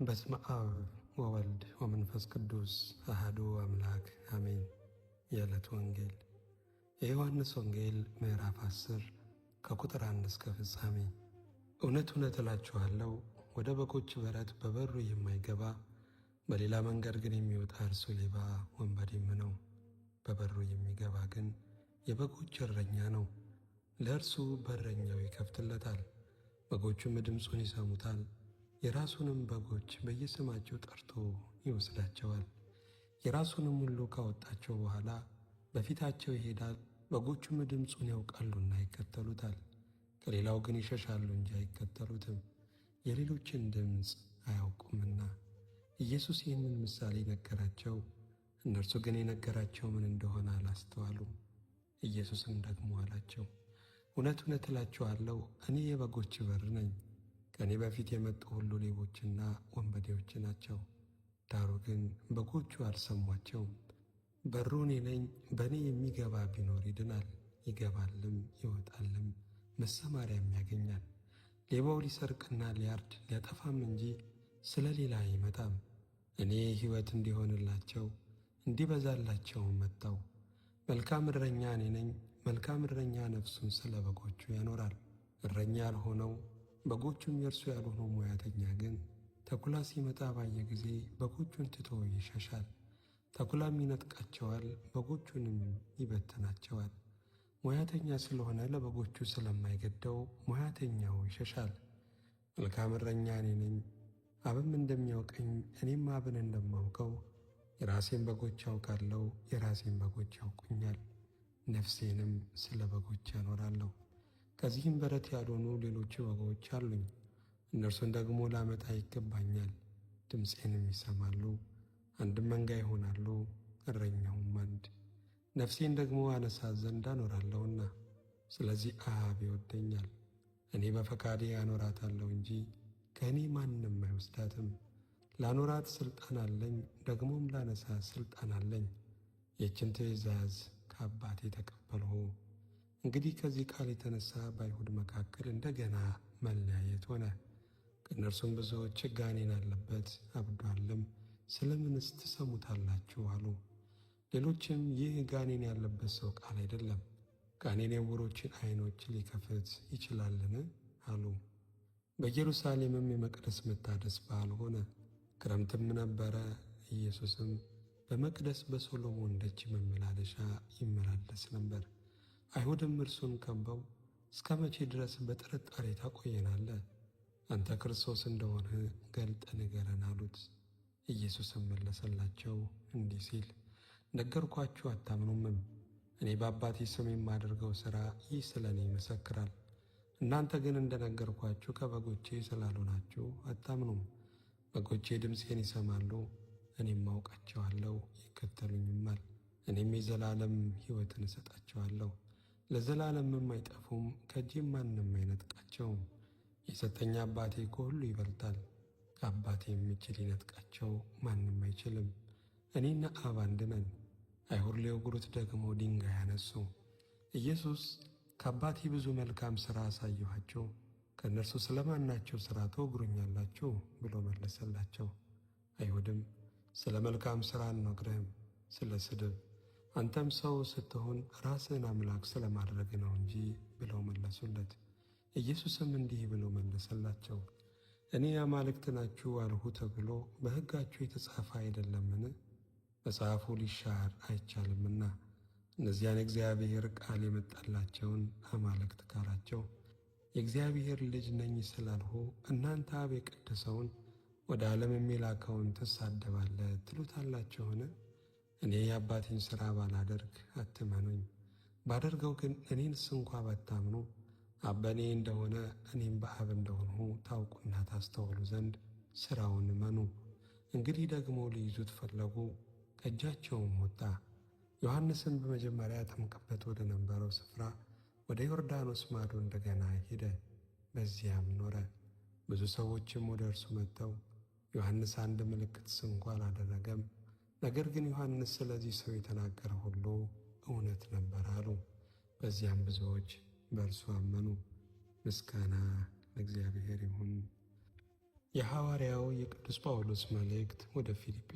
በስመ አብ ወወልድ ወመንፈስ ቅዱስ አሐዱ አምላክ አሜን። የዕለት ወንጌል የዮሐንስ ወንጌል ምዕራፍ 10 ከቁጥር 1 እስከ ፍጻሜ። እውነት እውነት እላችኋለሁ ወደ በጎች በረት በበሩ የማይገባ በሌላ መንገድ ግን የሚወጣ እርሱ ሌባ ወንበዴም ነው። በበሩ የሚገባ ግን የበጎች እረኛ ነው። ለእርሱ በረኛው ይከፍትለታል፣ በጎቹም ድምፁን ይሰሙታል። የራሱንም በጎች በየስማቸው ጠርቶ ይወስዳቸዋል። የራሱንም ሁሉ ካወጣቸው በኋላ በፊታቸው ይሄዳል። በጎቹም ድምፁን ያውቃሉና ይከተሉታል። ከሌላው ግን ይሸሻሉ እንጂ አይከተሉትም፣ የሌሎችን ድምፅ አያውቁምና። ኢየሱስ ይህንን ምሳሌ ነገራቸው፣ እነርሱ ግን የነገራቸው ምን እንደሆነ አላስተዋሉም። ኢየሱስም ደግሞ አላቸው፣ እውነት እውነት እላችኋለሁ እኔ የበጎች በር ነኝ። ከእኔ በፊት የመጡ ሁሉ ሌቦችና ወንበዴዎች ናቸው፣ ዳሩ ግን በጎቹ አልሰሟቸውም። በሩ እኔ ነኝ። በእኔ የሚገባ ቢኖር ይድናል፣ ይገባልም ይወጣልም መሰማሪያም ያገኛል። ሌባው ሊሰርቅና ሊያርድ ሊያጠፋም እንጂ ስለ ሌላ አይመጣም። እኔ ሕይወት እንዲሆንላቸው እንዲበዛላቸው መጣሁ። መልካም እረኛ እኔ ነኝ። መልካም እረኛ ነፍሱን ስለ በጎቹ ያኖራል። እረኛ ያልሆነው በጎቹም የእርሱ ያልሆነው ሙያተኛ ግን ተኩላ ሲመጣ ባየ ጊዜ በጎቹን ትቶ ይሸሻል። ተኩላም ይነጥቃቸዋል፣ በጎቹንም ይበትናቸዋል። ሙያተኛ ስለሆነ ለበጎቹ ስለማይገደው ሙያተኛው ይሸሻል። መልካም እረኛ እኔ ነኝ፣ አብም እንደሚያውቀኝ እኔም አብን እንደማውቀው የራሴን በጎች ያውቃለሁ፣ የራሴን በጎች ያውቁኛል። ነፍሴንም ስለ በጎች ያኖራለሁ። ከዚህም በረት ያልሆኑ ሌሎች በጎች አሉኝ፣ እነርሱን ደግሞ ላመጣ ይገባኛል። ድምፄንም ይሰማሉ፣ አንድም መንጋ ይሆናሉ፣ እረኛውም አንድ። ነፍሴን ደግሞ አነሳት ዘንድ አኖራለሁና፣ ስለዚህ አብ ይወደኛል። እኔ በፈቃዴ አኖራታለሁ እንጂ ከእኔ ማንም አይወስዳትም። ላኖራት ሥልጣን አለኝ፣ ደግሞም ላነሳት ሥልጣን አለኝ። ይህችን ትእዛዝ ከአባቴ ተቀበልሁ። እንግዲህ ከዚህ ቃል የተነሳ በአይሁድ መካከል እንደገና መለያየት ሆነ። ከእነርሱም ብዙዎች ጋኔን አለበት አብዷልም፣ ስለምንስ ትሰሙታላችሁ አሉ። ሌሎችም ይህ ጋኔን ያለበት ሰው ቃል አይደለም፣ ጋኔን የዕውሮችን ዓይኖች ሊከፍት ይችላልን አሉ። በኢየሩሳሌምም የመቅደስ መታደስ በዓል ሆነ፣ ክረምትም ነበረ። ኢየሱስም በመቅደስ በሶሎሞን ደጅ መመላለሻ ይመላለስ ነበር። አይሁድም እርሱን ከበው እስከ መቼ ድረስ በጥርጣሬ ታቆየናለህ? አንተ ክርስቶስ እንደሆንህ ገልጠ ንገረን አሉት። ኢየሱስም መለሰላቸው እንዲህ ሲል፣ ነገርኳችሁ አታምኑምም። እኔ በአባቴ ስም የማደርገው ሥራ ይህ ስለ እኔ ይመሰክራል። እናንተ ግን እንደነገርኳችሁ ከበጎቼ ስላልሆናችሁ አታምኑም። በጎቼ ድምፄን ይሰማሉ፣ እኔም አውቃቸዋለሁ፣ ይከተሉኝማል። እኔም የዘላለም ሕይወትን እሰጣቸዋለሁ፣ ለዘላለምም አይጠፉም፣ ከእጄም ማንም አይነጥቃቸውም። የሰጠኝ አባቴ ከሁሉ ይበልጣል፣ ከአባቴም እጅ ሊነጥቃቸው ማንም አይችልም። እኔና አብ አንድ ነን። አይሁድ ሊወግሩት ደግሞ ድንጋይ አነሱ። ኢየሱስ ከአባቴ ብዙ መልካም ሥራ አሳየኋቸው፣ ከእነርሱ ስለማናቸው ሥራ ትወግሩኛላችሁ ብሎ መለሰላቸው። አይሁድም ስለ መልካም ሥራ አንወግርህም፣ ስለ ስድብ አንተም ሰው ስትሆን ራስህን አምላክ ስለማድረግ ነው እንጂ ብለው መለሱለት። ኢየሱስም እንዲህ ብሎ መለሰላቸው፣ እኔ አማልክት ናችሁ አልሁ ተብሎ በሕጋችሁ የተጻፈ አይደለምን? መጽሐፉ ሊሻር አይቻልምና። እነዚያን እግዚአብሔር ቃል የመጣላቸውን አማልክት ካላቸው የእግዚአብሔር ልጅ ነኝ ስላልሁ እናንተ አብ የቀደሰውን ወደ ዓለም የሚላከውን ትሳደባለህ ትሉታላችሁን? እኔ የአባቴን ሥራ ባላደርግ አትመኑኝ። ባደርገው ግን እኔንስ እንኳ ባታምኑ አብ በእኔ እንደሆነ እኔም በአብ እንደሆንሁ ታውቁና ታስተውሉ ዘንድ ሥራውን እመኑ። እንግዲህ ደግሞ ሊይዙት ፈለጉ፣ ከእጃቸውም ወጣ። ዮሐንስን በመጀመሪያ ያጠምቅበት ወደ ነበረው ስፍራ ወደ ዮርዳኖስ ማዶ እንደገና ሄደ፣ በዚያም ኖረ። ብዙ ሰዎችም ወደ እርሱ መጥተው ዮሐንስ አንድ ምልክትስ እንኳ አላደረገም፣ ነገር ግን ዮሐንስ ስለዚህ ሰው የተናገረ ሁሉ እውነት ነበር አሉ። በዚያም ብዙዎች በእርሱ አመኑ። ምስጋና ለእግዚአብሔር ይሁን። የሐዋርያው የቅዱስ ጳውሎስ መልእክት ወደ ፊልጵስዩስ